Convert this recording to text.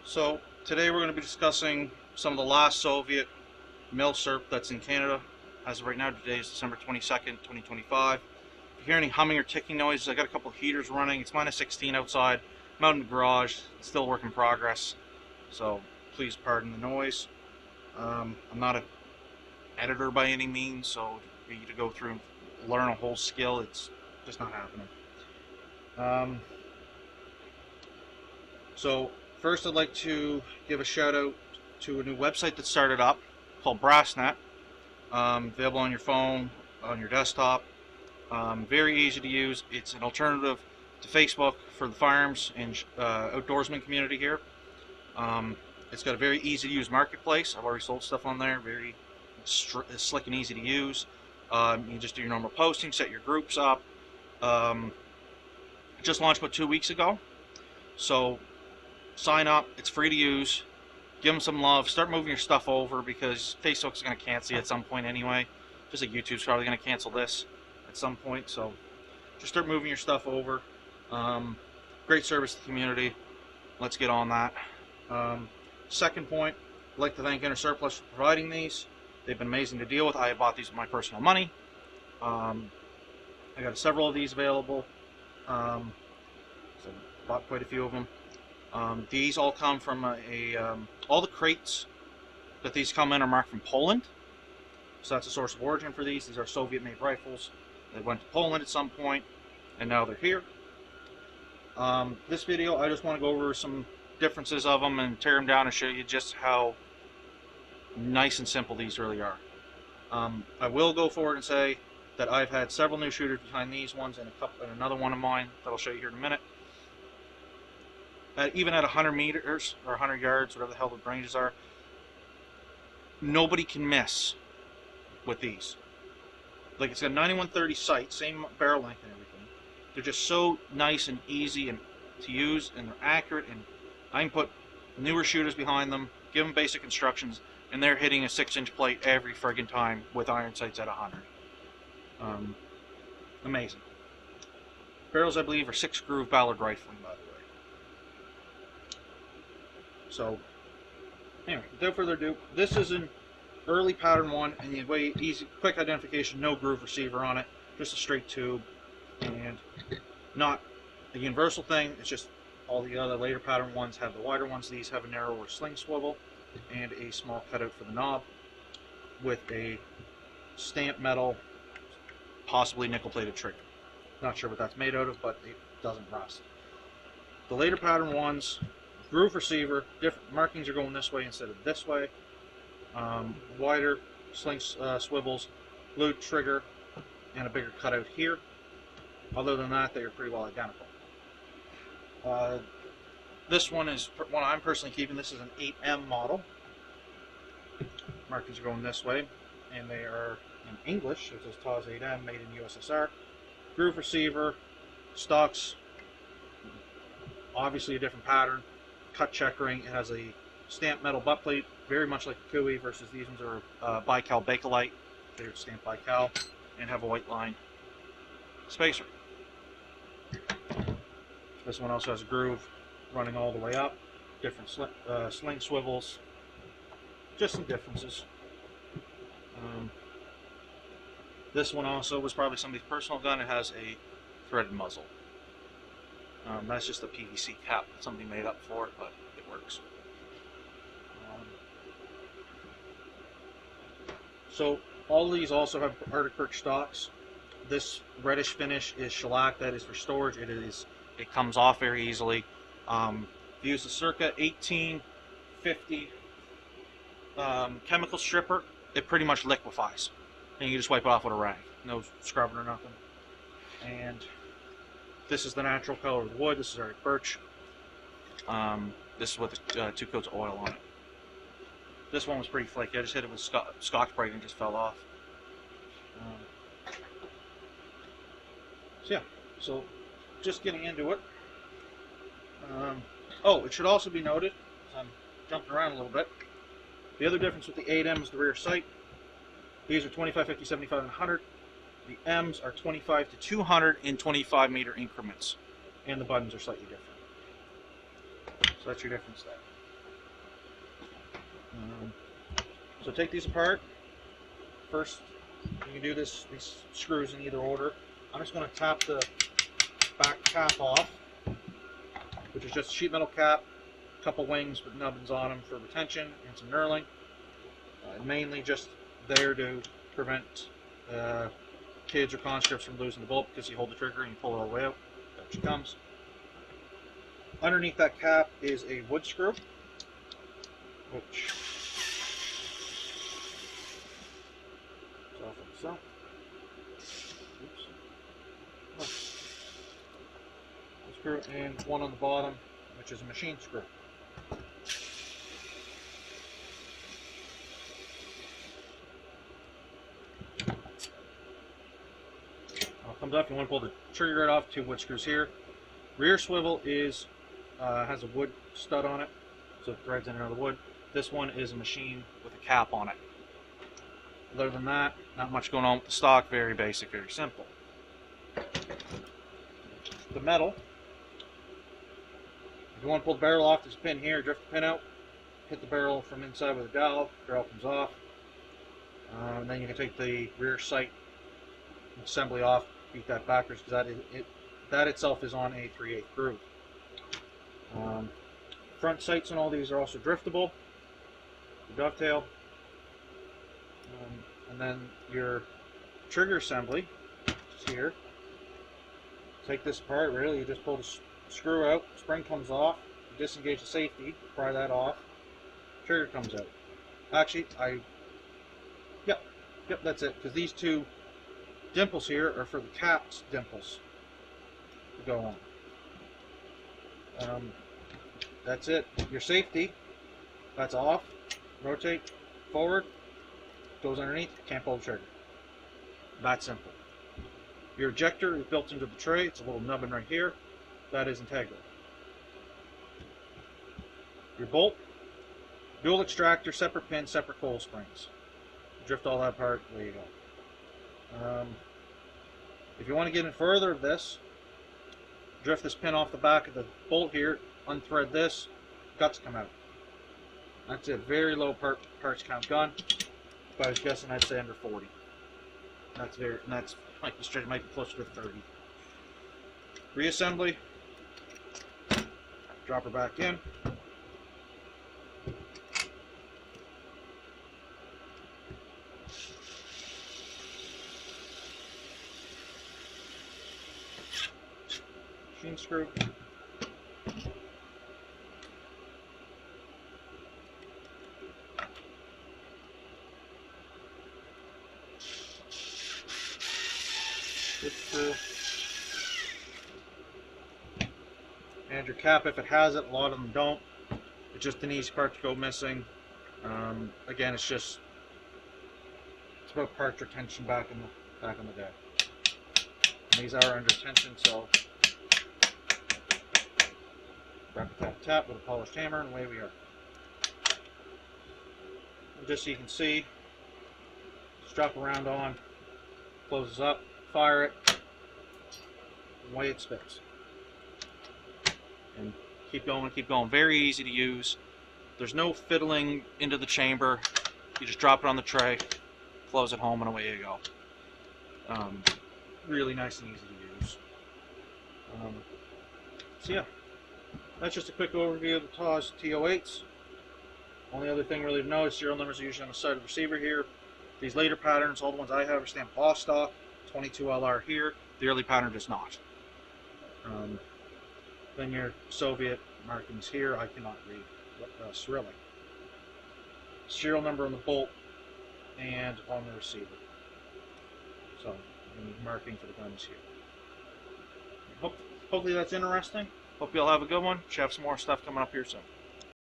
So today we're going to be discussing some of the last Soviet milsurp that's in Canada. As of right now, today is December 22nd, 2025. If you hear any humming or ticking noises, I got a couple of heaters running. It's minus 16 outside. I'm out in the garage. It's still work in progress. So please pardon the noise. I'm not an editor by any means, so for you to go through and learn a whole skill, it's just not happening. So first, I'd like to give a shout out to a new website that started up called Brassnet. Available on your phone, on your desktop. Very easy to use. It's an alternative to Facebook for the firearms and outdoorsman community here. It's got a very easy to use marketplace. I've already sold stuff on there. Very slick and easy to use. You just do your normal posting, set your groups up. Just launched about 2 weeks ago. So sign up. It's free to use. Give them some love. Start moving your stuff over because Facebook's going to cancel you at some point anyway. Just like YouTube's probably going to cancel this at some point. So just start moving your stuff over. Great service to the community. Let's get on that. Second point, I'd like to thank Inner Surplus for providing these. They've been amazing to deal with. I bought these with my personal money. I got several of these available. So bought quite a few of them. These all come from all the crates that these come in are marked from Poland. So that's a source of origin for these. These are Soviet-made rifles. They went to Poland at some point, and now they're here. This video, I just want to go over some differences of them and tear them down and show you just how nice and simple these really are. I will go forward and say that I've had several new shooters behind these ones and another one of mine that I'll show you here in a minute. Even at 100 meters or 100 yards, whatever the hell the ranges are, nobody can miss with these. Like, it's got 9130 sight, same barrel length and everything. They're just so nice and easy and to use, and they're accurate, and I can put newer shooters behind them, give them basic instructions, and they're hitting a 6-inch plate every friggin' time with iron sights at 100. Amazing. Barrels, I believe, are 6-groove Ballard rifling, by the way. So, anyway, without further ado, this is an early pattern one, and the way easy, quick identification, no groove receiver on it, just a straight tube, and not a universal thing. It's just all the other later pattern ones have the wider ones. These have a narrower sling swivel and a small cutout for the knob with a stamped metal, possibly nickel-plated trigger. Not sure what that's made out of, but it doesn't rust. The later pattern ones, groove receiver, different markings are going this way instead of this way. Wider sling swivels, blued trigger, and a bigger cutout here. Other than that, they are pretty well identical. This one is one I'm personally keeping. This is an 8M model. Markings are going this way, and they are in English. It says ToZ 8M, made in USSR. Groove receiver, stocks, obviously a different pattern. Cut checkering. It has a stamped metal butt plate, very much like a Kui, versus these ones are bical Bakelite. They're stamped bical and have a white line spacer. This one also has a groove running all the way up, different sling swivels, just some differences. This one also was probably somebody's personal gun. It has a threaded muzzle. That's just a PVC cap that somebody made up for it, but it works. So all of these also have Arctic Birch stocks. This reddish finish is shellac. That is for storage. It comes off very easily. If you use the circa 1850 chemical stripper, it pretty much liquefies, and you can just wipe it off with a rag. No scrubbing or nothing. And this is the natural color of the wood. This is Arctic Birch. This is with 2 coats of oil on it. This one was pretty flaky. I just hit it with Scotch-Brite and it just fell off. So yeah, so just getting into it. Oh, it should also be noted, as I'm jumping around a little bit, the other difference with the 8M is the rear sight. These are 25, 50, 75, and 100. The M's are 25 to 200 in 25 meter increments, and the buttons are slightly different. So that's your difference there. So take these apart. First, you can do these screws in either order. I'm just going to tap the back cap off, which is just a sheet metal cap, a couple wings with nubbins on them for retention and some knurling. Mainly just there to prevent kids or conscripts from losing the bolt, because you hold the trigger and you pull it all the way out. There she comes. Underneath that cap is a wood screw, which is off like so. Oops. Oh. Screw, and one on the bottom, which is a machine screw. Comes up, you want to pull the trigger right off, 2 wood screws here. Rear swivel is has a wood stud on it, so it threads in and out of the wood. This one is a machine with a cap on it. Other than that, not much going on with the stock. Very basic, very simple. The metal, if you want to pull the barrel off, there's a pin here. Drift the pin out, hit the barrel from inside with a dowel. Barrel comes off. And then you can take the rear sight assembly off, beat that backwards, because that itself is on a 3/8 groove. Front sights on all these are also driftable. The dovetail. And then your trigger assembly is here. Take this apart, really, you just pull the screw out, spring comes off, you disengage the safety, pry that off, trigger comes out. Actually, yep, that's it, because these 2 dimples here are for the cap's dimples to go on. That's it. Your safety, that's off. Rotate forward, goes underneath, can't pull the trigger. That simple. Your ejector is built into the tray. It's a little nubbin right here. That is integral. Your bolt, dual extractor, separate pin, separate coil springs. Drift all that apart, there you go. If you want to get in further of this, drift this pin off the back of the bolt here, unthread this, guts come out. That's a very low parts count gun. If I was guessing, I'd say under 40. That's might be straight, might be closer to 30. Reassembly. Drop her back in. Machine screw. This screw. And your cap, if it has it, a lot of them don't. It's just an easy part to go missing. Again, it's about part retention back in the day. And these are under tension, so grab the tap with a polished hammer, and away we are. And just so you can see, strap around on, closes up, fire it, and away it spits. And keep going, keep going. Very easy to use. There's no fiddling into the chamber. You just drop it on the tray, close it home, and away you go. Really nice and easy to use. So yeah, that's just a quick overview of the ToZ T-08s. Only other thing really to know is serial numbers are usually on the side of the receiver here. These later patterns, all the ones I have, are stamped off stock. 22LR here. The early pattern does not. Then your Soviet markings here, I cannot read Cyrillic. Serial number on the bolt and on the receiver. So, marking for the guns here. Hopefully that's interesting. Hope you all have a good one. Should have some more stuff coming up here soon.